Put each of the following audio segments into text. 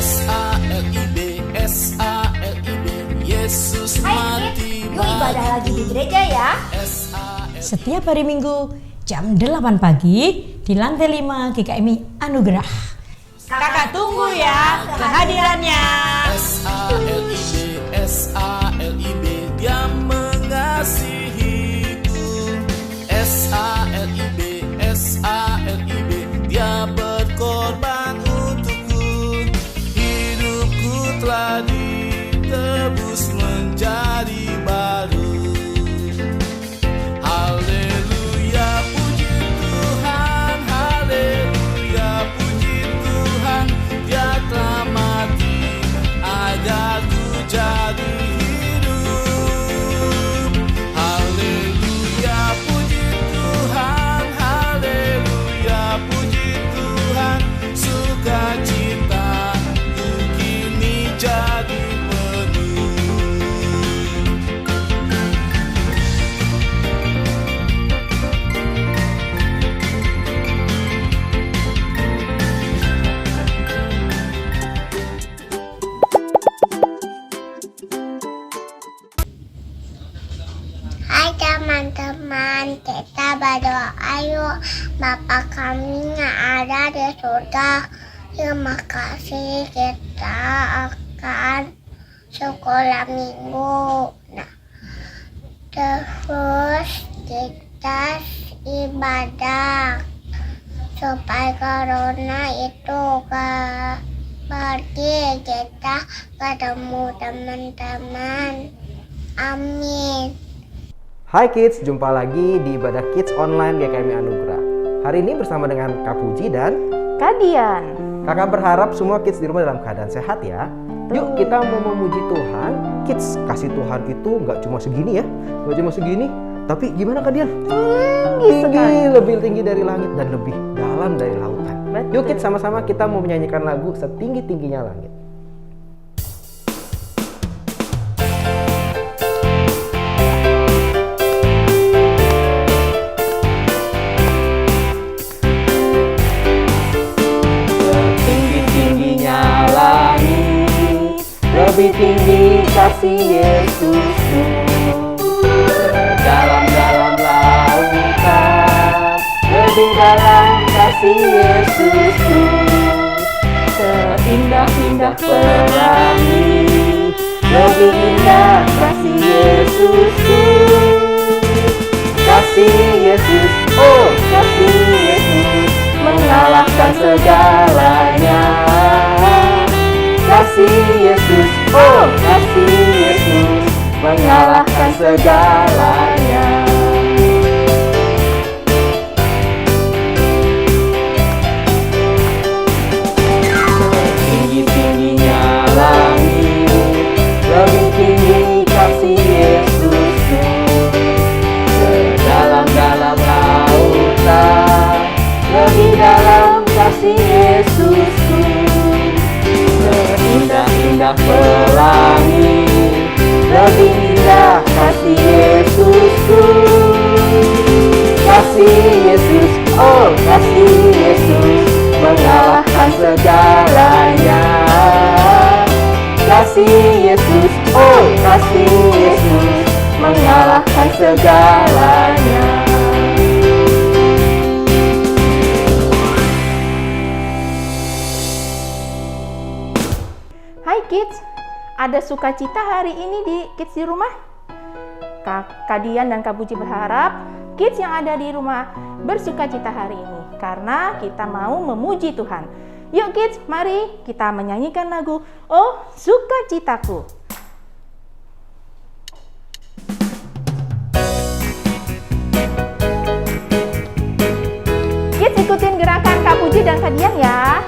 S-A-L-I-B, Yesus mati. Yuk ibadah lagi di gereja ya. Setiap hari Minggu jam 8 pagi di lantai 5 GKMI Anugerah. Kakak tunggu ya kehadirannya. S-A-L-I-B, Dia mengasihiku. S-A-L-I-B, Dia berkorban untukku. Hidupku telah ditebus menjadi baru. Haleluya, puji Tuhan. Haleluya, puji Tuhan. Dia telah mati agar ku jadi hidup. Haleluya, puji Tuhan. Haleluya, puji Tuhan. Sukacita ku kini jadi penuh. Hai teman-teman, kita berdoa yuk. Bapa kami yang ada di surga, terima kasih kita akan sekolah minggu. Nah, terus kita ibadah supaya corona itu pergi, kita ketemu teman-teman. Amin. Hai Kids, jumpa lagi di Ibadah Kids Online GKMI Anugerah. Hari ini bersama dengan Kak Puji dan Kadian. Kakak berharap semua kids di rumah dalam keadaan sehat ya. Yuk kita mau memuji Tuhan. Kids, kasih Tuhan itu nggak cuma segini ya, nggak cuma segini, tapi gimana Kadian? Tinggi, lebih tinggi dari langit dan lebih dalam dari lautan. Betul. Yuk Kids, sama-sama kita mau menyanyikan lagu Setinggi-tingginya Langit. Lebih tinggi kasih Yesusku, dalam-dalam lautan, lebih dalam kasih Yesusku, seindah-indah pelangi, lebih indah kasih Yesusku, kasih Yesus, oh kasih Yesus, mengalahkan segalanya. Kasih Yesus, oh kasih Yesus, mengalahkan segalanya. Tinggi-tingginya langit, lebih tinggi kasih Yesusku, sedalam-dalam lautan, lebih dalam kasih Yesusku. Indah-indah pelangi, lebih indah kasih Yesusku, kasih Yesus, oh kasih Yesus, mengalahkan segalanya. Kasih Yesus, oh kasih Yesus, mengalahkan segalanya. Hai Kids, ada sukacita hari ini di Kids di rumah? Kadian dan Kak Puji berharap Kids yang ada di rumah bersukacita hari ini karena kita mau memuji Tuhan. Yuk Kids, mari kita menyanyikan lagu Oh Sukacitaku. Kids ikutin gerakan Kak Puji dan Kadian ya.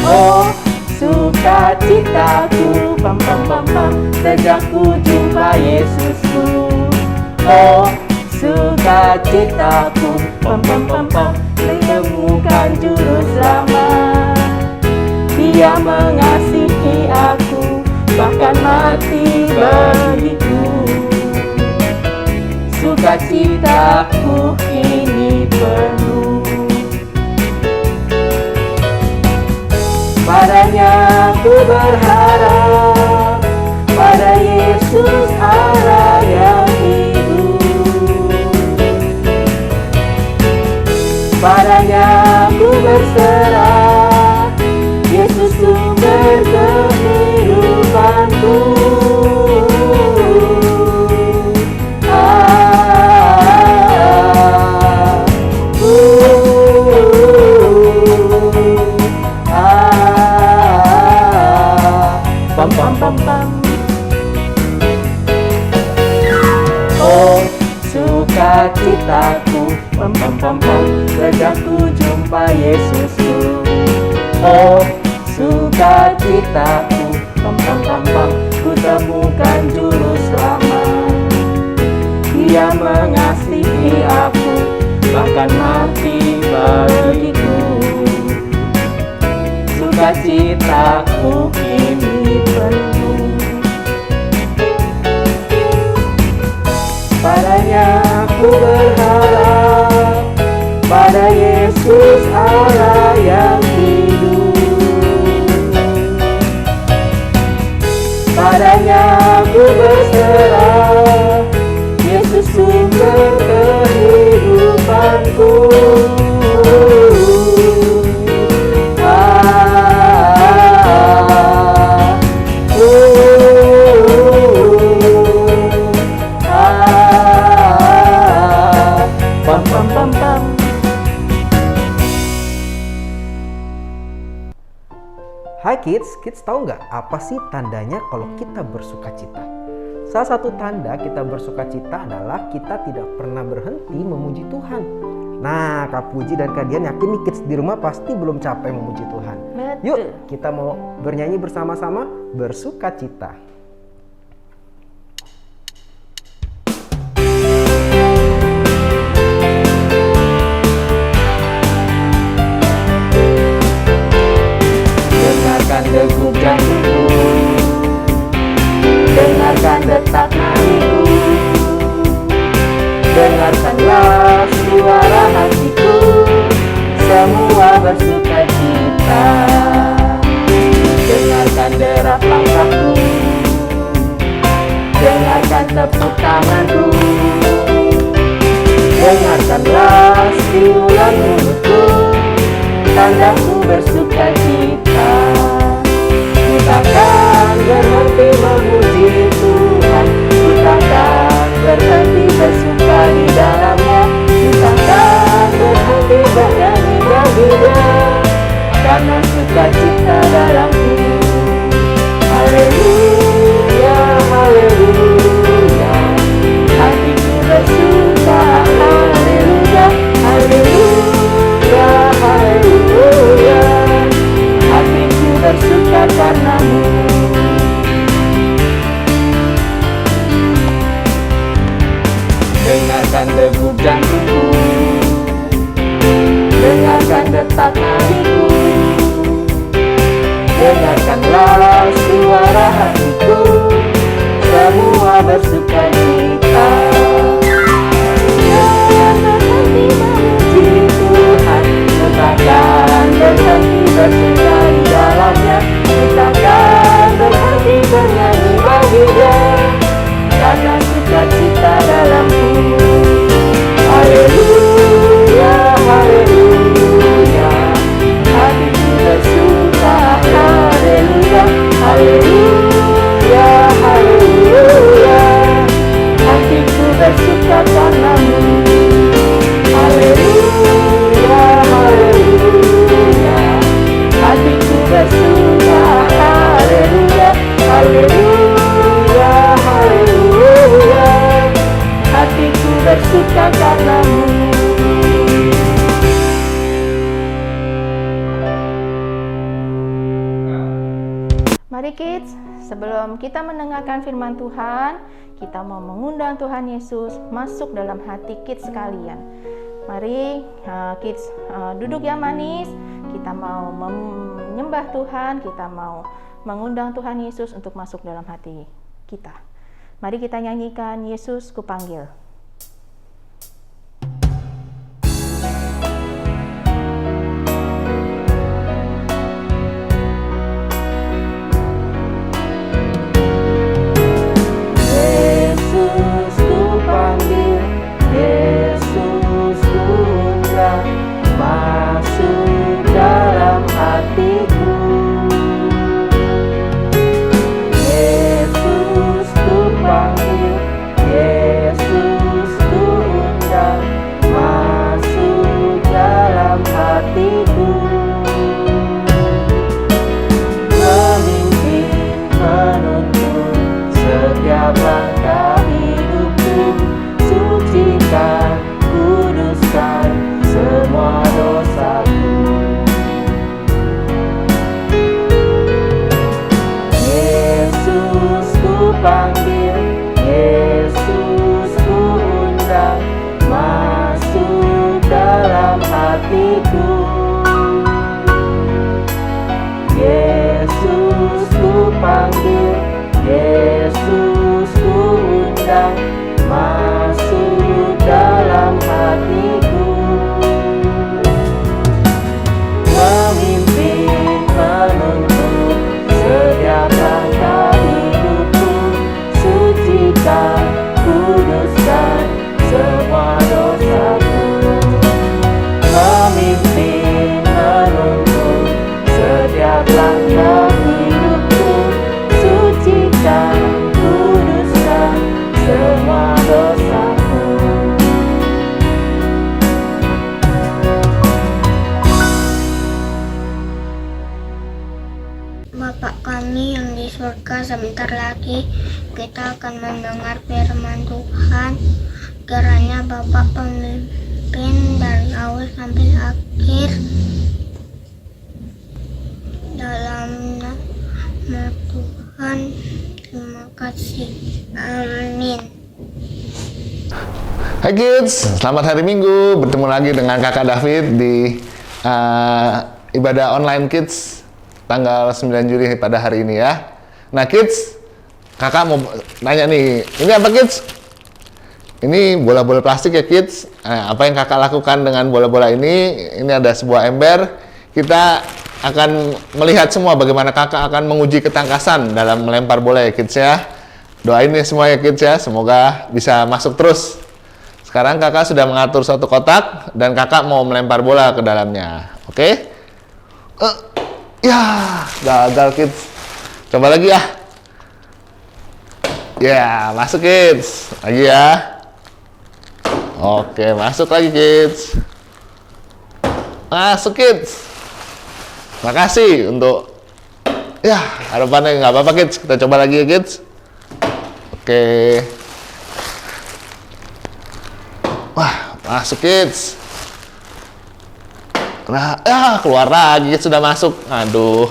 Oh sukacitaku, pam pam pam pam, sejak ku jumpa Yesusku. Oh sukacitaku, pam pam pam pam, menemukan juru selamat. Dia mengasihi aku, bahkan mati bagiku. Sukacitaku ini penuh. berharap pada Yesus Allah yang hidup. Padanya ku berserah, Yesus sumber kehidupanku. Pam pam pam pam. Oh, sukacitaku, pam pam pam pam, sejak ku jumpa Yesusku. Oh, sukacitaku, pam pam pam pam, ku temukan juru selamat. Dia mengasihi aku, bahkan mati bagiku. Sukacitaku kini penuh. Padanya aku berharap, pada Yesus Allah yang hidup. Padanya aku berserah, Yesus sumber kehidupanku. Pam pam pam pam. Hai kids tahu nggak apa sih tandanya kalau kita bersukacita? Salah satu tanda kita bersukacita adalah kita tidak pernah berhenti memuji Tuhan. Nah, Kak Puji dan Kak Dian yakin nih kids di rumah pasti belum capek memuji Tuhan. Betul. Yuk, kita mau bernyanyi bersama-sama bersukacita. Dengarkan degup jantungku, dengarkan detak nadiku, dengarkanlah suara hatiku, semua bersukacita. Dengarkan derap langkahku, dengarkan tepuk tanganku, dengarkanlah siulan mulutku, tandaku bersukacita. Ku takkan berhenti memuji Tuhan, ku takkan berhenti bersuka di dalamnya, ku takkan berhenti bernyanyi baginya, karena sukacita dalamku. Haleluya, haleluya, hatiku bersuka. Haleluya, haleluya, haleluya, hatiku bersuka karenamu. Dengarkan degup jantungku, dengarkan detak nadiku, dengarkanlah suara hatiku, semua bersukacita. Jangan berhenti memuji Tuhan, takkan berhenti bersuka di dalamnya, takkan berhenti bernyanyi baginya, karena sukacita dalamku. Haleluya, haleluya, hatiku bersuka. Haleluya, haleluya, haleluya, hatiku bersuka karenamu. Haleluya, haleluya, hatiku bersuka. Haleluya, haleluya, haleluya, hatiku bersuka karenamu. Mari kids, sebelum kita mendengarkan firman Tuhan, kita mau mengundang Tuhan Yesus masuk dalam hati kids sekalian. Mari kids duduk yang manis, kita mau menyembah Tuhan, kita mau mengundang Tuhan Yesus untuk masuk dalam hati kita. Mari kita nyanyikan Yesus Kupanggil. surga. Sebentar lagi kita akan mendengar firman Tuhan. Kiranya Bapak pemimpin dari awal sampai akhir. Dalam nama Tuhan, terima kasih. Amin. Hai kids, selamat hari Minggu. Bertemu lagi dengan Kakak David di ibadah online kids tanggal 9 Juli pada hari ini ya. Nah kids, kakak mau nanya nih, ini apa kids? Ini bola-bola plastik ya kids. Apa yang kakak lakukan dengan bola-bola ini? Ini ada sebuah ember. Kita akan melihat semua bagaimana kakak akan menguji ketangkasan dalam melempar bola ya kids ya. Doain ya semua ya kids ya, semoga bisa masuk terus. Sekarang kakak sudah mengatur suatu kotak dan kakak mau melempar bola ke dalamnya. Oke? Ya, gagal kids. Coba lagi ya. Ya, masuk kids. Lagi ya. Oke, masuk lagi kids. Masuk kids. Makasih untuk ya, harapannya nggak apa-apa kids. Kita coba lagi ya kids. Oke. Wah, masuk kids. Nah, keluar lagi, sudah masuk. Aduh.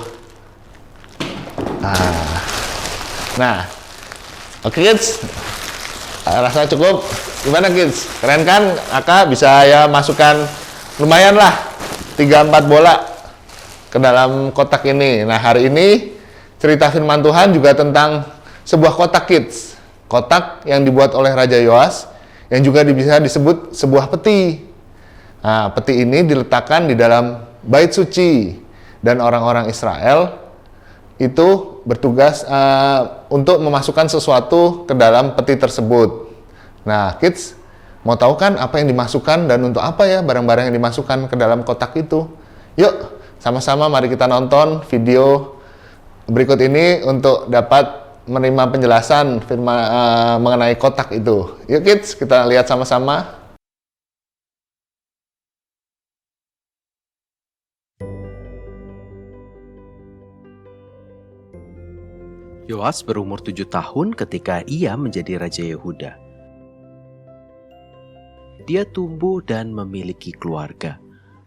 Nah. Oke kids. Rasanya cukup. Gimana kids? Keren kan? Kakak bisa ya masukkan lumayan lah 3-4 bola ke dalam kotak ini. Nah, hari ini cerita firman Tuhan juga tentang sebuah kotak kids. Kotak yang dibuat oleh Raja Yoas yang juga bisa disebut sebuah peti. Nah, peti ini diletakkan di dalam bait suci dan orang-orang Israel itu bertugas untuk memasukkan sesuatu ke dalam peti tersebut. Nah, kids, mau tahu kan apa yang dimasukkan dan untuk apa ya barang-barang yang dimasukkan ke dalam kotak itu? Yuk, sama-sama mari kita nonton video berikut ini untuk dapat menerima penjelasan firman mengenai kotak itu. Yuk kids, kita lihat sama-sama. Yoas berumur 7 tahun ketika ia menjadi Raja Yehuda. Dia tumbuh dan memiliki keluarga.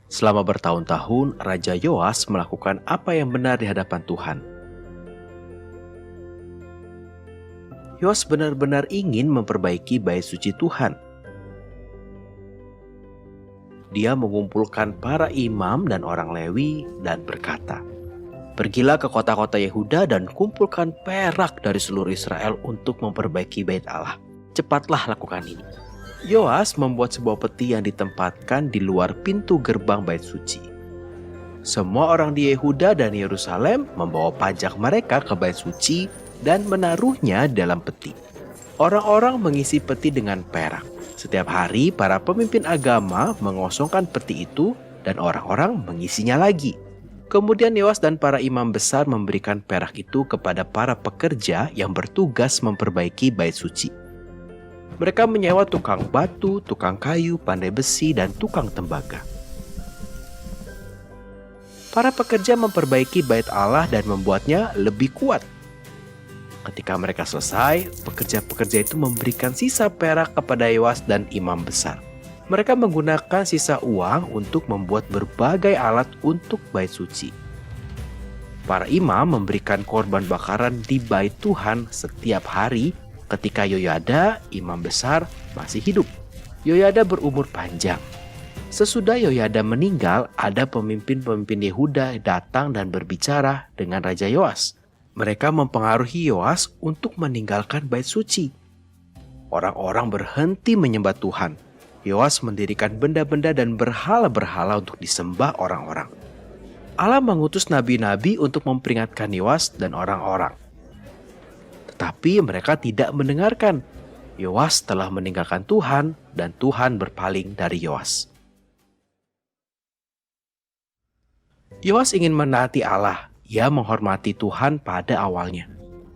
Selama bertahun-tahun, Raja Yoas melakukan apa yang benar di hadapan Tuhan. Yoas benar-benar ingin memperbaiki bait suci Tuhan. Dia mengumpulkan para imam dan orang Lewi dan berkata, "Pergilah ke kota-kota Yehuda dan kumpulkan perak dari seluruh Israel untuk memperbaiki bait Allah. Cepatlah lakukan ini." Yoas membuat sebuah peti yang ditempatkan di luar pintu gerbang bait suci. Semua orang di Yehuda dan Yerusalem membawa pajak mereka ke bait suci dan menaruhnya dalam peti. Orang-orang mengisi peti dengan perak. Setiap hari para pemimpin agama mengosongkan peti itu dan orang-orang mengisinya lagi. Kemudian Yoas dan para imam besar memberikan perak itu kepada para pekerja yang bertugas memperbaiki bait suci. Mereka menyewa tukang batu, tukang kayu, pandai besi, dan tukang tembaga. Para pekerja memperbaiki bait Allah dan membuatnya lebih kuat. Ketika mereka selesai, pekerja-pekerja itu memberikan sisa perak kepada Yoas dan imam besar. Mereka menggunakan sisa uang untuk membuat berbagai alat untuk bait suci. Para imam memberikan korban bakaran di bait Tuhan setiap hari ketika Yoyada, imam besar, masih hidup. Yoyada berumur panjang. Sesudah Yoyada meninggal, ada pemimpin-pemimpin Yehuda datang dan berbicara dengan Raja Yoas. Mereka mempengaruhi Yoas untuk meninggalkan bait suci. Orang-orang berhenti menyembah Tuhan. Yoas mendirikan benda-benda dan berhala-berhala untuk disembah orang-orang. Allah mengutus nabi-nabi untuk memperingatkan Yoas dan orang-orang. Tetapi mereka tidak mendengarkan. Yoas telah meninggalkan Tuhan dan Tuhan berpaling dari Yoas. Yoas ingin menaati Allah. Ia menghormati Tuhan pada awalnya.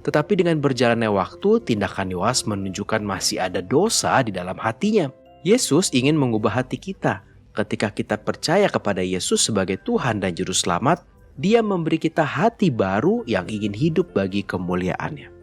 Tetapi dengan berjalannya waktu, tindakan Yoas menunjukkan masih ada dosa di dalam hatinya. Yesus ingin mengubah hati kita. Ketika kita percaya kepada Yesus sebagai Tuhan dan Juru Selamat, Dia memberi kita hati baru yang ingin hidup bagi kemuliaan-Nya.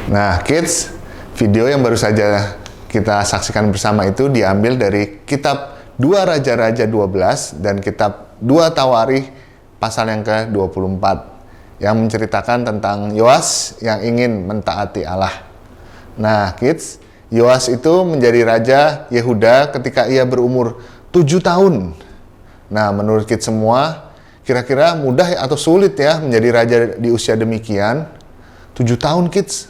Nah, kids, video yang baru saja kita saksikan bersama itu diambil dari kitab 2 Raja-Raja 12 dan kitab 2 Tawarikh pasal yang ke-24 yang menceritakan tentang Yoas yang ingin mentaati Allah. Nah, kids, Yoas itu menjadi raja Yehuda ketika ia berumur 7 tahun. Nah, menurut kids semua, kira-kira mudah atau sulit ya menjadi raja di usia demikian? 7 tahun, kids.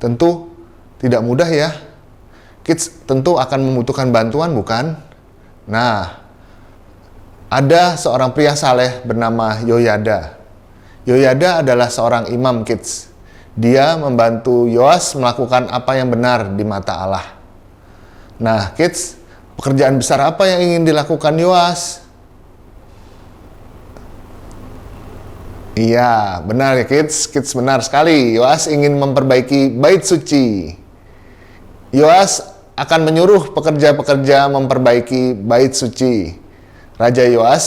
Tentu tidak mudah ya. Kids tentu akan membutuhkan bantuan, bukan? Nah, ada seorang pria saleh bernama Yoyada. Yoyada adalah seorang imam, kids. Dia membantu Yoas melakukan apa yang benar di mata Allah. Nah, kids, pekerjaan besar apa yang ingin dilakukan Yoas? Iya, benar ya kids. Kids benar sekali. Yoas ingin memperbaiki bait suci. Yoas akan menyuruh pekerja-pekerja memperbaiki bait suci. Raja Yoas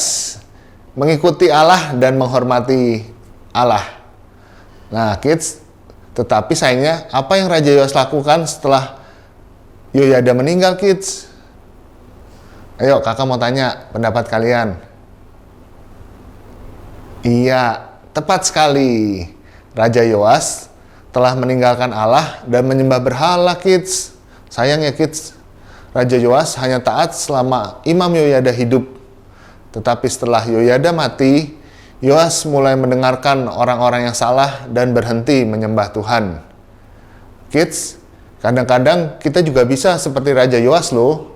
mengikuti Allah dan menghormati Allah. Nah, kids, tetapi sayangnya apa yang Raja Yoas lakukan setelah Yoyada meninggal, kids? Ayo, kakak mau tanya pendapat kalian. Iya, tepat sekali. Raja Yoas telah meninggalkan Allah dan menyembah berhala, kids. Sayang ya, kids. Raja Yoas hanya taat selama Imam Yoyada hidup. Tetapi setelah Yoyada mati, Yoas mulai mendengarkan orang-orang yang salah dan berhenti menyembah Tuhan. Kids, kadang-kadang kita juga bisa seperti Raja Yoas loh.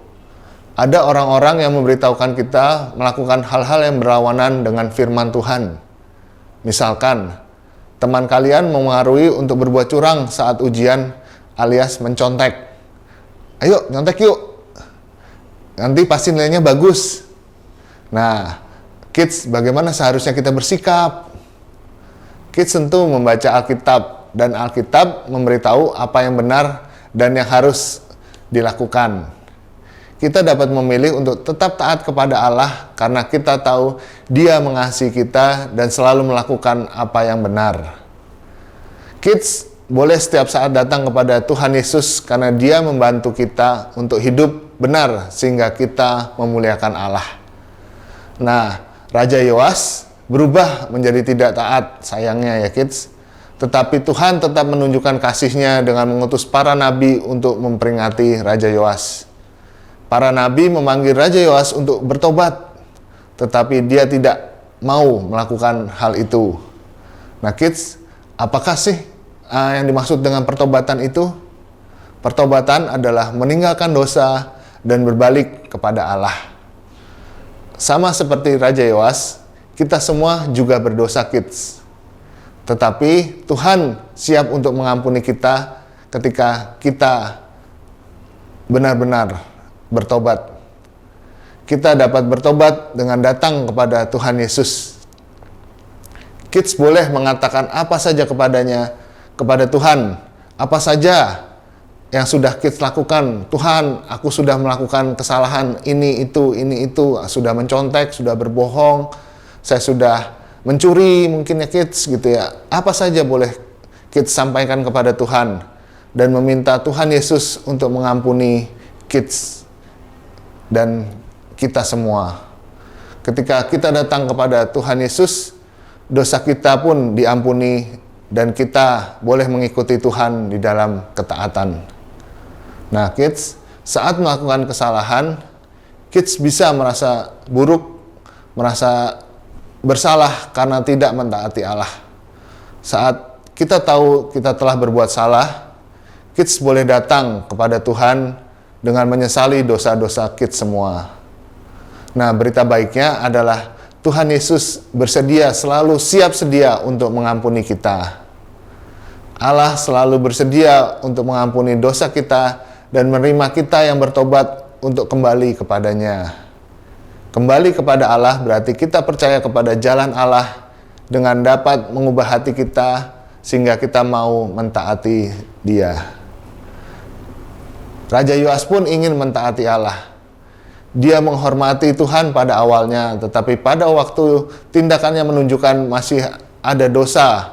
Ada orang-orang yang memberitahukan kita melakukan hal-hal yang berlawanan dengan firman Tuhan. Misalkan, teman kalian memengaruhi untuk berbuat curang saat ujian alias mencontek. Ayo, nyontek yuk. Nanti pasti nilainya bagus. Nah, kids, bagaimana seharusnya kita bersikap? Kids tentu membaca Alkitab, dan Alkitab memberitahu apa yang benar dan yang harus dilakukan. Kita dapat memilih untuk tetap taat kepada Allah karena kita tahu Dia mengasihi kita dan selalu melakukan apa yang benar. Kids boleh setiap saat datang kepada Tuhan Yesus karena Dia membantu kita untuk hidup benar sehingga kita memuliakan Allah. Nah, Raja Yoas berubah menjadi tidak taat, sayangnya ya kids. Tetapi Tuhan tetap menunjukkan kasih-Nya dengan mengutus para nabi untuk memperingati Raja Yoas. Para nabi memanggil Raja Yoas untuk bertobat, tetapi dia tidak mau melakukan hal itu. Nah kids, apakah sih yang dimaksud dengan pertobatan itu? Pertobatan adalah meninggalkan dosa dan berbalik kepada Allah. Sama seperti Raja Yoas, kita semua juga berdosa, kids. Tetapi Tuhan siap untuk mengampuni kita ketika kita benar-benar bertobat. Kita dapat bertobat dengan datang kepada Tuhan Yesus. Kids boleh mengatakan apa saja kepadanya, kepada Tuhan, apa saja yang sudah kids lakukan. Tuhan, aku sudah melakukan kesalahan ini itu, sudah mencontek, sudah berbohong, saya sudah mencuri, mungkin ya kids gitu ya. Apa saja boleh kids sampaikan kepada Tuhan dan meminta Tuhan Yesus untuk mengampuni kids dan kita semua. Ketika kita datang kepada Tuhan Yesus, dosa kita pun diampuni dan kita boleh mengikuti Tuhan di dalam ketaatan. Nah kids, saat melakukan kesalahan, kids bisa merasa buruk, merasa bersalah karena tidak mentaati Allah. Saat kita tahu kita telah berbuat salah, kids boleh datang kepada Tuhan dengan menyesali dosa-dosa kids semua. Nah, berita baiknya adalah Tuhan Yesus bersedia, selalu siap sedia untuk mengampuni kita. Allah selalu bersedia untuk mengampuni dosa kita dan menerima kita yang bertobat untuk kembali kepadanya. Kembali kepada Allah berarti kita percaya kepada jalan Allah dengan dapat mengubah hati kita sehingga kita mau mentaati Dia. Raja Yoas pun ingin mentaati Allah. Dia menghormati Tuhan pada awalnya, tetapi pada waktu tindakannya menunjukkan masih ada dosa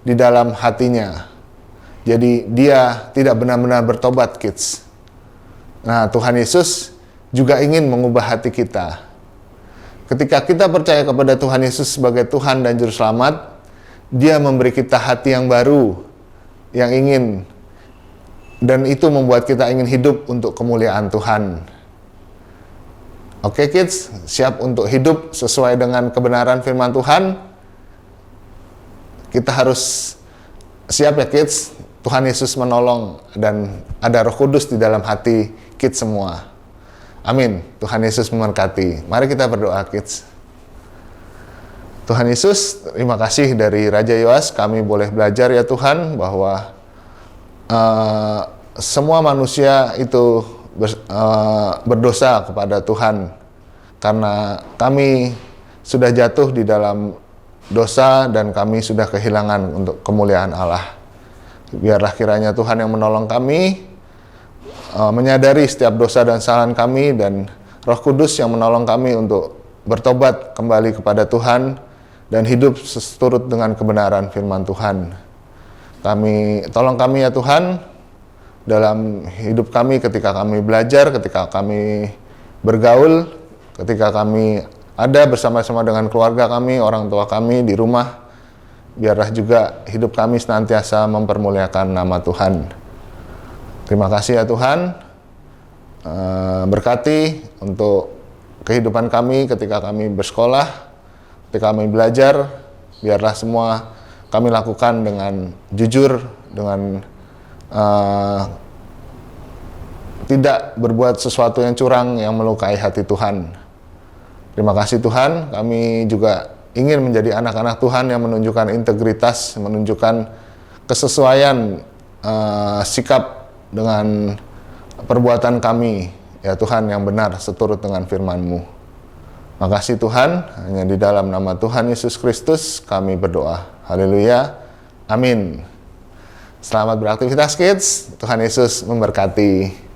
di dalam hatinya. Jadi dia tidak benar-benar bertobat, kids. Nah, Tuhan Yesus juga ingin mengubah hati kita. Ketika kita percaya kepada Tuhan Yesus sebagai Tuhan dan Juru Selamat, Dia memberi kita hati yang baru, yang ingin, dan itu membuat kita ingin hidup untuk kemuliaan Tuhan. Oke kids, siap untuk hidup sesuai dengan kebenaran firman Tuhan? Kita harus siap ya kids, Tuhan Yesus menolong dan ada Roh Kudus di dalam hati kids semua. Amin. Tuhan Yesus memberkati. Mari kita berdoa kids. Tuhan Yesus, terima kasih dari Raja Yoas kami boleh belajar ya Tuhan bahwa semua manusia itu berdosa kepada Tuhan karena kami sudah jatuh di dalam dosa dan kami sudah kehilangan untuk kemuliaan Allah. Biarlah kiranya Tuhan yang menolong kami menyadari setiap dosa dan kesalahan kami dan Roh Kudus yang menolong kami untuk bertobat kembali kepada Tuhan dan hidup seturut dengan kebenaran firman Tuhan. Tolong kami ya Tuhan dalam hidup kami ketika kami belajar, ketika kami bergaul, ketika kami ada bersama-sama dengan keluarga kami, orang tua kami di rumah. Biarlah juga hidup kami senantiasa mempermuliakan nama Tuhan. Terima kasih ya Tuhan, berkati untuk kehidupan kami ketika kami bersekolah, ketika kami belajar, biarlah semua kami lakukan dengan jujur, dengan tidak berbuat sesuatu yang curang yang melukai hati Tuhan. Terima kasih Tuhan, kami juga ingin menjadi anak-anak Tuhan yang menunjukkan integritas, menunjukkan kesesuaian sikap dengan perbuatan kami, ya Tuhan yang benar seturut dengan firman-Mu. Makasih Tuhan, hanya di dalam nama Tuhan Yesus Kristus kami berdoa. Haleluya, amin. Selamat beraktivitas kids, Tuhan Yesus memberkati.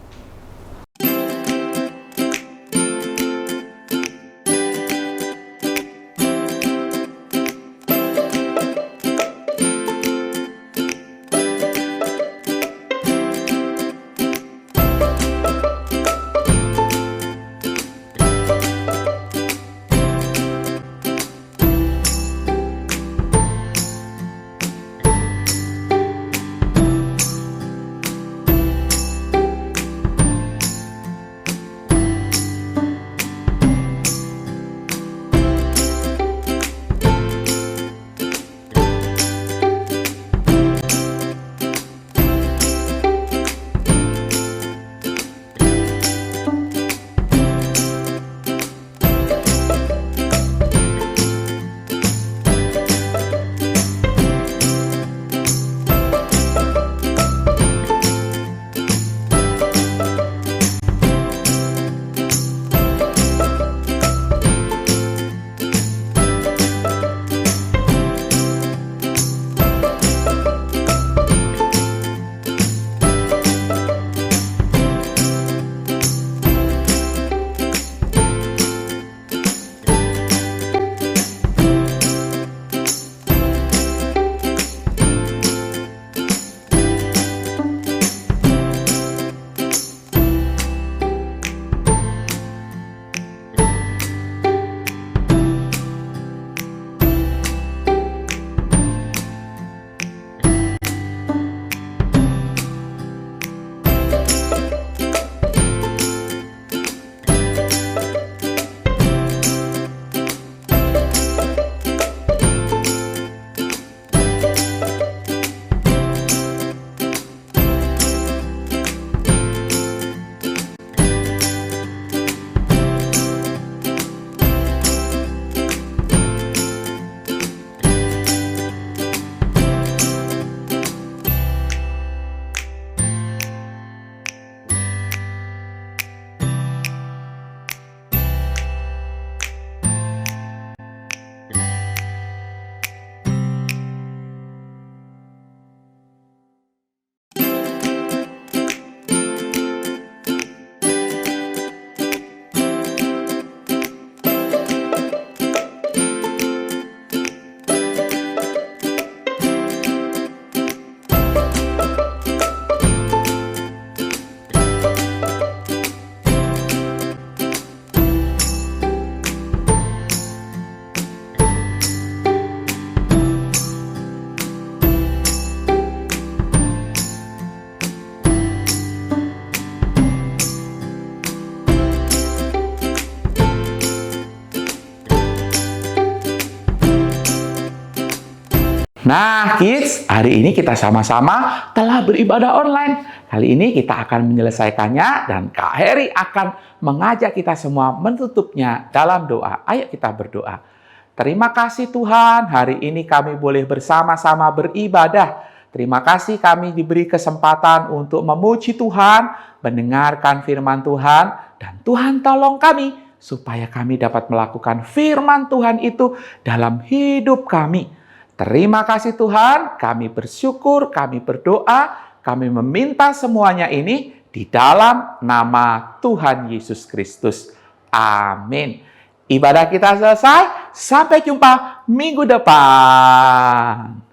Nah, kids, hari ini kita sama-sama telah beribadah online. Kali ini kita akan menyelesaikannya dan Kak Heri akan mengajak kita semua menutupnya dalam doa. Ayo kita berdoa. Terima kasih Tuhan, hari ini kami boleh bersama-sama beribadah. Terima kasih kami diberi kesempatan untuk memuji Tuhan, mendengarkan firman Tuhan, dan Tuhan tolong kami supaya kami dapat melakukan firman Tuhan itu dalam hidup kami. Terima kasih Tuhan, kami bersyukur, kami berdoa, kami meminta semuanya ini di dalam nama Tuhan Yesus Kristus. Amin. Ibadah kita selesai, sampai jumpa minggu depan.